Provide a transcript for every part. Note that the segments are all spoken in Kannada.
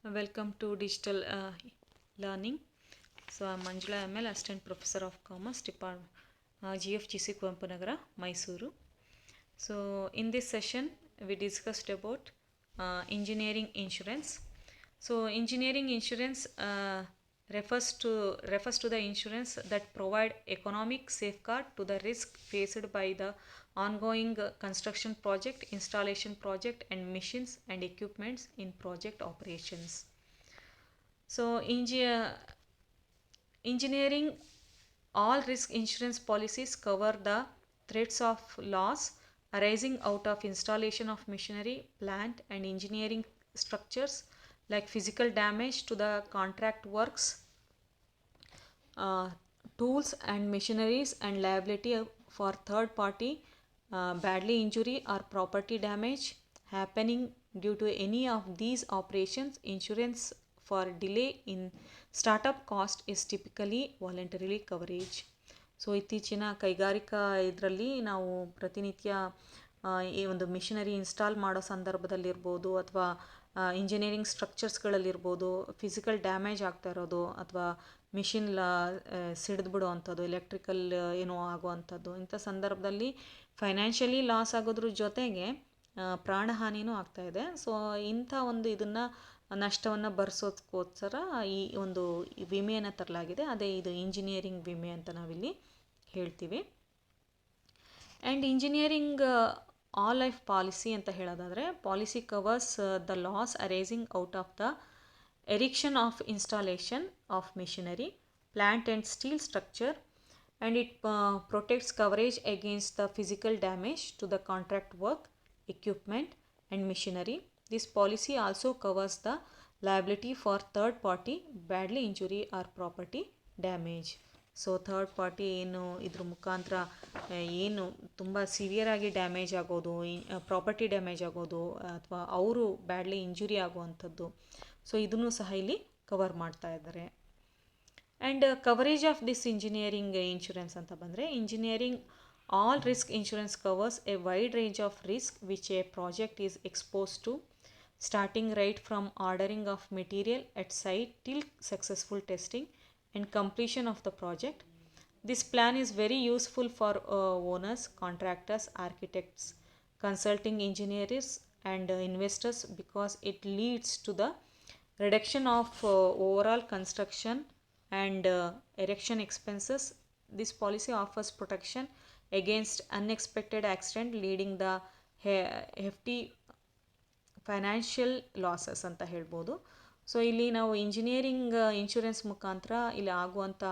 Welcome to Digital Learning. So I'm Manjula ML, Assistant Professor of Commerce, Department GFGC Kuvempapu Mysuru. So in this session, we discussed about engineering insurance. So engineering insurance refers to the insurance that provide economic safeguard to the risk faced by the ongoing construction project, installation project, and machines and equipments in project operations. So engineering all risk insurance policies cover the threats of loss arising out of installation of machinery, plant, and engineering structures like physical damage to the contract works, tools and machineries, and liability for third party badly injury or property damage happening due to any of these operations. Insurance for delay in startup cost is typically voluntarily coverage. So ಇತ್ತೀಚಿನ ಕೈಗಾರಿಕಾ ಇದರಲ್ಲಿ ನಾವು ಪ್ರತಿನಿತ್ಯ ಈ ಒಂದು ಮಿಷನರಿ ಇನ್ಸ್ಟಾಲ್ ಮಾಡೋ ಸಂದರ್ಭದಲ್ಲಿರ್ಬೋದು ಅಥವಾ ಇಂಜಿನಿಯರಿಂಗ್ ಸ್ಟ್ರಕ್ಚರ್ಸ್ಗಳಲ್ಲಿರ್ಬೋದು ಫಿಸಿಕಲ್ ಡ್ಯಾಮೇಜ್ ಆಗ್ತಾ ಇರೋದು ಅಥವಾ ಮಿಷಿನ್ ಸಿಡಿದ್ಬಿಡೋ ಅಂಥದ್ದು ಎಲೆಕ್ಟ್ರಿಕಲ್ ಏನೋ ಆಗುವಂಥದ್ದು ಇಂಥ ಸಂದರ್ಭದಲ್ಲಿ ಫೈನಾನ್ಷಿಯಲಿ ಲಾಸ್ ಆಗೋದ್ರ ಜೊತೆಗೆ ಪ್ರಾಣಹಾನಿನೂ ಆಗ್ತಾಯಿದೆ. ಸೊ ಇಂಥ ಒಂದು ಇದನ್ನು ನಷ್ಟವನ್ನು ಭರಿಸೋದಕ್ಕೋಸ್ಕರ ಈ ಒಂದು ವಿಮೆಯನ್ನು ತರಲಾಗಿದೆ. ಅದೇ ಇದು ಇಂಜಿನಿಯರಿಂಗ್ ವಿಮೆ ಅಂತ ನಾವಿಲ್ಲಿ ಹೇಳ್ತೀವಿ. And engineering all life policy ಅಂತ ಹೇಳೋದಾದರೆ policy covers the loss arising out of the erection of installation of machinery, plant and steel structure, and it protects coverage against the physical damage to the contract work, equipment and machinery. This policy also covers the liability for third party badly injury or property damage. So third party ಏನು ಇದ್ರ ಮುಖಾಂತರ ಏನು ತುಂಬ ಸಿವಿಯರಾಗಿ ಡ್ಯಾಮೇಜ್ ಆಗೋದು, ಪ್ರಾಪರ್ಟಿ ಡ್ಯಾಮೇಜ್ ಆಗೋದು ಅಥವಾ ಅವರು ಬ್ಯಾಡ್ಲಿ ಇಂಜುರಿ ಆಗುವಂಥದ್ದು, ಸೊ ಇದನ್ನು ಸಹ ಇಲ್ಲಿ ಕವರ್ ಮಾಡ್ತಾ ಇದ್ದಾರೆ. And coverage of this engineering insurance ಅಂತ ಬಂದರೆ engineering all risk insurance covers a wide range of risk which a project is expose to starting right from ordering of material at site till successful testing and completion of the project. This plan is very useful for owners, contractors, architects, consulting engineers and investors because it leads to the reduction of overall construction and erection expenses. This policy offers protection against unexpected accident leading the hefty financial losses ಅಂತ ಹೇಳ್ಬೋದು. ಸೊ ಇಲ್ಲಿ ನಾವು ಇಂಜಿನಿಯರಿಂಗ್ ಇನ್ಶೂರೆನ್ಸ್ ಮುಖಾಂತರ ಇಲ್ಲಿ ಆಗುವಂಥ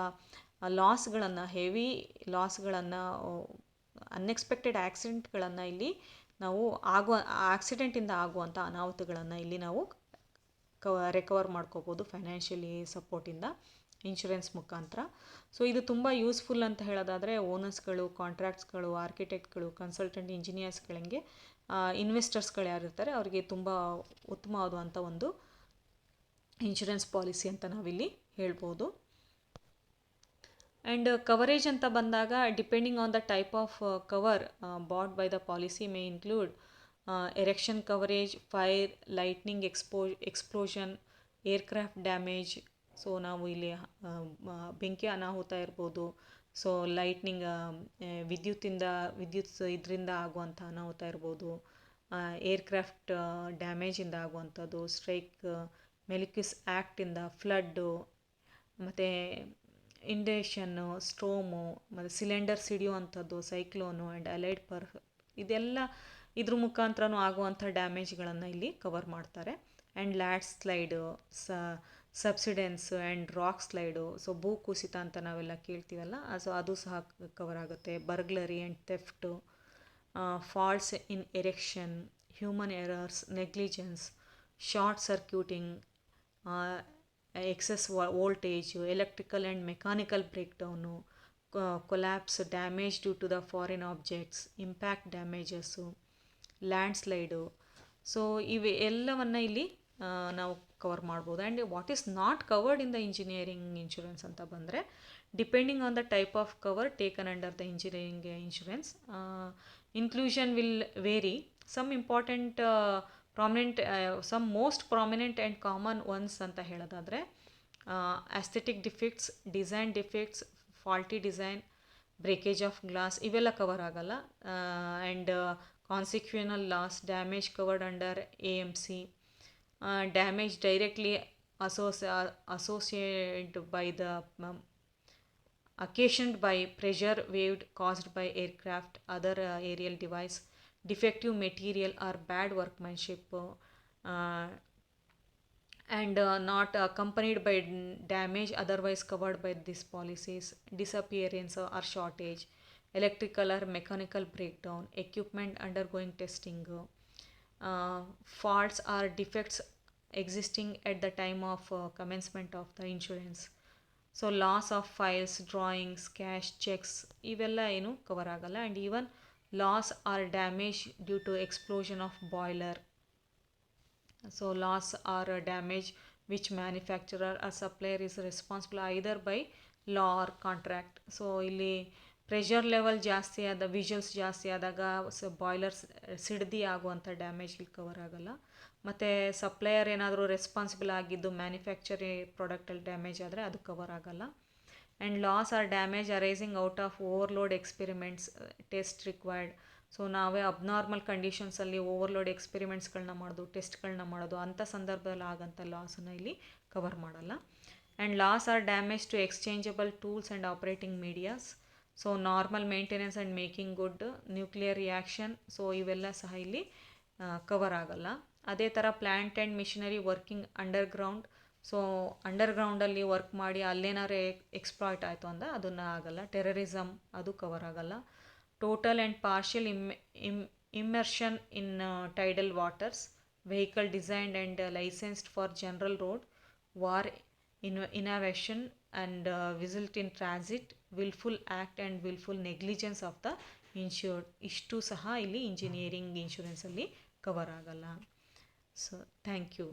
ಲಾಸ್ಗಳನ್ನು, ಹೆವಿ ಲಾಸ್ಗಳನ್ನು, ಅನ್ಎಕ್ಸ್ಪೆಕ್ಟೆಡ್ ಆಕ್ಸಿಡೆಂಟ್ಗಳನ್ನು ಇಲ್ಲಿ ನಾವು ಆಕ್ಸಿಡೆಂಟಿಂದ ಆಗುವಂಥ ಅನಾಹುತಗಳನ್ನು ಇಲ್ಲಿ ನಾವು ರಿಕವರ್ ಮಾಡ್ಕೋಬೋದು ಫೈನಾನ್ಷಿಯಲಿ ಸಪೋರ್ಟಿಂದ ಇನ್ಶೂರೆನ್ಸ್ ಮುಖಾಂತರ. ಸೊ ಇದು ತುಂಬ ಯೂಸ್ಫುಲ್ ಅಂತ ಹೇಳೋದಾದರೆ ಓನರ್ಸ್ಗಳು, ಕಾಂಟ್ರಾಕ್ಟ್ಸ್ಗಳು, ಆರ್ಕಿಟೆಕ್ಟ್ಗಳು, ಕನ್ಸಲ್ಟೆಂಟ್ ಇಂಜಿನಿಯರ್ಸ್ಗಳಿಗೆ, ಇನ್ವೆಸ್ಟರ್ಸ್ಗಳು ಯಾರಿರ್ತಾರೆ ಅವರಿಗೆ ತುಂಬ ಉತ್ತಮವಾದಂಥ ಒಂದು ಇನ್ಶೂರೆನ್ಸ್ ಪಾಲಿಸಿ ಅಂತ ನಾವಿಲ್ಲಿ ಹೇಳ್ಬೋದು. ಆ್ಯಂಡ್ ಕವರೇಜ್ ಅಂತ ಬಂದಾಗ depending on the type of cover bought by the policy may include erection coverage, fire, lightning explosion, aircraft damage. So ನಾವು ಇಲ್ಲಿ ಬೆಂಕಿ ಅನಾಹುತ ಇರ್ಬೋದು, ಸೊ ಲೈಟ್ನಿಂಗ್ ವಿದ್ಯುತ್ ಇದರಿಂದ ಆಗುವಂಥ ಅನಾಹುತ ಇರ್ಬೋದು, ಏರ್ಕ್ರಾಫ್ಟ್ ಡ್ಯಾಮೇಜಿಂದ ಆಗುವಂಥದ್ದು, ಸ್ಟ್ರೈಕ್, ಮೆಲಿಕ್ಯುಸ್ ಆ್ಯಕ್ಟಿಂದ, ಫ್ಲಡ್ಡು, ಮತ್ತು ಇಂಡೇಷನ್ನು, ಸ್ಟ್ರೋಮು, ಮತ್ತು ಸಿಲಿಂಡರ್ ಸಿಡಿಯುವಂಥದ್ದು, ಸೈಕ್ಲೋನು ಆ್ಯಂಡ್ ಅಲೈಡ್ ಇದೆಲ್ಲ ಇದ್ರ ಮುಖಾಂತರನೂ ಆಗುವಂಥ ಡ್ಯಾಮೇಜ್ಗಳನ್ನು ಇಲ್ಲಿ ಕವರ್ ಮಾಡ್ತಾರೆ. And landslide, subsidence and rock slide, so ಭೂ ಕುಸಿತ ಅಂತ ನಾವೆಲ್ಲ ಕೇಳ್ತೀವಲ್ಲ, ಸೊ ಅದು ಸಹ ಕವರ್ ಆಗುತ್ತೆ. Burglary and theft, faults in erection, human errors, negligence, short circuiting, excess voltage, electrical and mechanical breakdown, collapse, damage due to the foreign objects, impact damages, landslide. So ಇವೆ ಎಲ್ಲವನ್ನು ಇಲ್ಲಿ ನಾವು ಕವರ್ ಮಾಡ್ಬೋದು. And what is not covered in the engineering insurance ಅಂತ ಬಂದರೆ depending on the type of cover taken under the engineering insurance, inclusion will vary. Some important prominent some most prominent and common ones ಅಂತ ಹೇಳೋದಾದರೆ aesthetic defects, design defects, faulty design, breakage of glass ಇವೆಲ್ಲ ಕವರ್ ಆಗಲ್ಲ. And consequential loss, damage covered under AMC, damage directly associated by the occasioned by pressure wave caused by aircraft, other aerial device, defective material or bad workmanship, and not accompanied by damage otherwise covered by these policies, disappearance or shortage, electrical or mechanical breakdown, equipment undergoing testing, faults or defects existing at the time of commencement of the insurance. So loss of files, drawings, cash, cheques ಇವೆಲ್ಲ ಏನು ಕವರ್ ಆಗಲ್ಲ. And even loss or damage due to explosion of boiler. So loss or damage which manufacturer or supplier is responsible either by law or contract. So ಇಲ್ಲಿ ಪ್ರೆಷರ್ ಲೆವೆಲ್ ಜಾಸ್ತಿ ಆದ, ವಿಷಲ್ಸ್ ಜಾಸ್ತಿ ಆದಾಗ ಬಾಯ್ಲರ್ಸ್ ಸಿಡ್ದು ಆಗುವಂಥ ಡ್ಯಾಮೇಜ್ ಇಲ್ಲಿ ಕವರ್ ಆಗಲ್ಲ. ಮತ್ತು ಸಪ್ಲೈಯರ್ ಏನಾದರೂ ರೆಸ್ಪಾನ್ಸಿಬಲ್ ಆಗಿದ್ದು ಮ್ಯಾನುಫ್ಯಾಕ್ಚರಿ ಪ್ರಾಡಕ್ಟಲ್ಲಿ ಡ್ಯಾಮೇಜ್ ಆದರೆ ಅದು ಕವರ್ ಆಗಲ್ಲ. And loss or damage arising out of overload experiments test required. So ನಾವೇ ಅಬ್ನಾರ್ಮಲ್ ಕಂಡೀಷನ್ಸಲ್ಲಿ ಓವರ್ಲೋಡ್ ಎಕ್ಸ್ಪೆರಿಮೆಂಟ್ಸ್ಗಳನ್ನ ಮಾಡೋದು, ಟೆಸ್ಟ್ಗಳನ್ನ ಮಾಡೋದು, ಅಂಥ ಸಂದರ್ಭದಲ್ಲಿ ಆಗೋಂಥ ಲಾಸನ್ನು ಇಲ್ಲಿ ಕವರ್ ಮಾಡಲ್ಲ. And loss or damage to exchangeable tools and operating medias. So normal maintenance and making good, nuclear reaction, so ಇವೆಲ್ಲ ಸಹ ಇಲ್ಲಿ ಕವರ್ ಆಗಲ್ಲ. ಅದೇ ಥರ plant and machinery working underground. So ಅಂಡರ್ಗ್ರೌಂಡಲ್ಲಿ ವರ್ಕ್ ಮಾಡಿ ಅಲ್ಲೇನಾರು ಎಕ್ಸ್ಪ್ಲಾಯ್ಟ್ ಆಯಿತು ಅಂದರೆ ಅದನ್ನು ಆಗಲ್ಲ. ಟೆರರಿಸಮ್ ಅದು ಕವರ್ ಆಗಲ್ಲ. Total and partial immersion in tidal waters, vehicle designed and licensed for general road, war innovation and result in transit, willful act and willful negligence of the insured. ಇಷ್ಟು ಸಹ ಇಲ್ಲಿ ಇಂಜಿನಿಯರಿಂಗ್ ಇನ್ಶೂರೆನ್ಸಲ್ಲಿ ಕವರ್ ಆಗಲ್ಲ. So thank you.